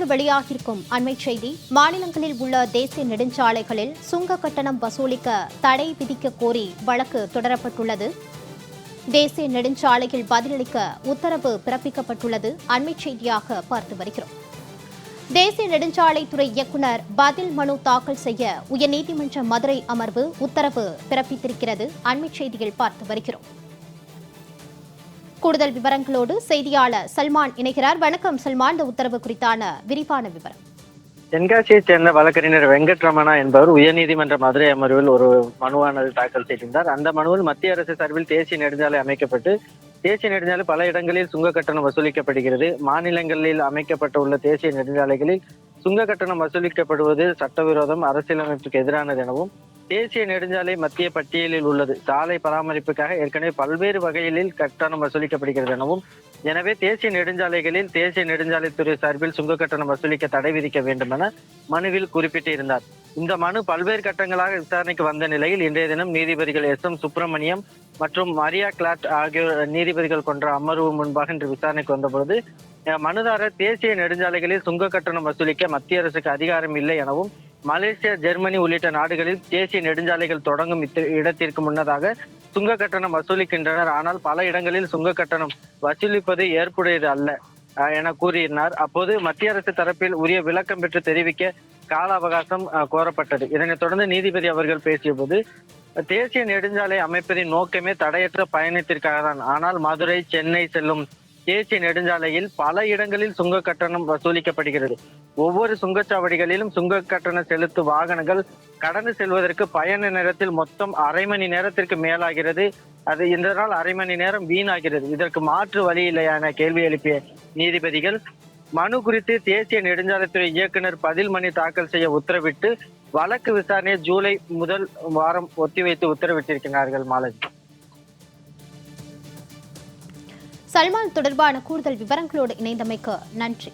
தற்போது வெளியாகியிருக்கும் அண்மை செய்தி. மாநிலங்களில் உள்ள தேசிய நெடுஞ்சாலைகளில் சுங்க கட்டணம் வசூலிக்க தடை விதிக்க கோரி வழக்கு தொடரப்பட்டுள்ளது. தேசிய நெடுஞ்சாலையில் பதிலளிக்க உத்தரவு பிறப்பிக்கப்பட்டுள்ளது. அண்மை செய்தியாக பார்த்து வருகிறோம். தேசிய நெடுஞ்சாலைத்துறை இயக்குநர் பதில் மனு தாக்கல் செய்ய உயர்நீதிமன்ற மதுரை அமர்வு உத்தரவு பிறப்பித்திருக்கிறது. அண்மை செய்தியில் பார்த்து வருகிறோம். கூடுதல் விவரங்களோடு செய்தியாளர் சல்மான் இணைகிறார். வணக்கம் சல்மான், இந்த உத்தரவு குறித்தான விரிவான விவரம். தென்காசியைச் சேர்ந்த வழக்கறிஞர் வெங்கட்ரமணா என்பவர் உயர்நீதிமன்ற மதுரை அமர்வில் ஒரு மனுவானது தாக்கல் செய்திருந்தார். அந்த மனுவில் மத்திய அரசு சார்பில் தேசிய நெடுஞ்சாலை அமைக்கப்பட்டு தேசிய நெடுஞ்சாலை பல இடங்களில் சுங்க கட்டணம் வசூலிக்கப்படுகிறது. மாநிலங்களில் அமைக்கப்பட்டுள்ள தேசிய நெடுஞ்சாலைகளில் சுங்க கட்டணம் வசூலிக்கப்படுவது சட்டவிரோதம், அரசியலமைப்புக்கு எதிரானது எனவும், தேசிய நெடுஞ்சாலை மத்திய பட்டியலில் உள்ளது. சாலை பராமரிப்புக்காக ஏற்கனவே பல்வேறு வகைகளில் கட்டணம் வசூலிக்கப்படுகிறது எனவும், எனவே தேசிய நெடுஞ்சாலைகளில் தேசிய நெடுஞ்சாலைத்துறை சார்பில் சுங்க கட்டணம் வசூலிக்க தடை விதிக்க வேண்டும் என மனுவில் குறிப்பிட்டிருந்தார். இந்த மனு பல்வேறு கட்டங்களாக விசாரணைக்கு வந்த நிலையில் இன்றைய தினம் நீதிபதிகள் S.M. சுப்பிரமணியம் மற்றும் மரியா கிளாட் ஆகியோர் நீதிபதிகள் கொண்ட அமர்வு முன்பாக இன்று விசாரணைக்கு வந்தபொழுது, மனுதாரர் தேசிய நெடுஞ்சாலைகளில் சுங்க கட்டணம் வசூலிக்க மத்திய அரசுக்கு அதிகாரம் இல்லை எனவும், மலேசியா, ஜெர்மனி உள்ளிட்ட நாடுகளில் தேசிய நெடுஞ்சாலைகள் தொடங்கும் இடத்திற்கு முன்னதாக சுங்க கட்டணம் வசூலிக்கின்றனர். ஆனால் பல இடங்களில் சுங்க கட்டணம் வசூலிப்பது ஏற்புடையது அல்ல என கூறினார். அப்போது மத்திய அரசு தரப்பில் உரிய விளக்கம் பெற்று தெரிவிக்க கால அவகாசம் கோரப்பட்டது. இதனைத் தொடர்ந்து நீதிபதி அவர்கள் பேசிய போது, தேசிய நெடுஞ்சாலை அமைப்பதின் நோக்கமே தடையற்ற பயணத்திற்காக தான். ஆனால் மதுரை, சென்னை செல்லும் தேசிய நெடுஞ்சாலையில் பல இடங்களில் சுங்க கட்டணம் வசூலிக்கப்படுகிறது. ஒவ்வொரு சுங்கச்சாவடிகளிலும் சுங்க கட்டணம் செலுத்தும் வாகனங்கள் கடந்து செல்வதற்கு பயண நேரத்தில் மொத்தம் அரை மணி நேரத்திற்கு மேலாகிறது. அது இதனால் அரை மணி நேரம் வீணாகிறது. இதற்கு மாற்று வழி இல்லையா என கேள்வி எழுப்பிய நீதிபதிகள், மனு குறித்து தேசிய நெடுஞ்சாலைத்துறை இயக்குநர் பதில் மனு தாக்கல் செய்ய உத்தரவிட்டு வழக்கு விசாரணையை ஜூலை முதல் வாரம் ஒத்திவைத்து உத்தரவிட்டிருக்கிறார்கள். மாலதி, சல்மான் தொடர்பான கூடுதல் விவரங்களோடு இணைந்தமைக்கு நன்றி.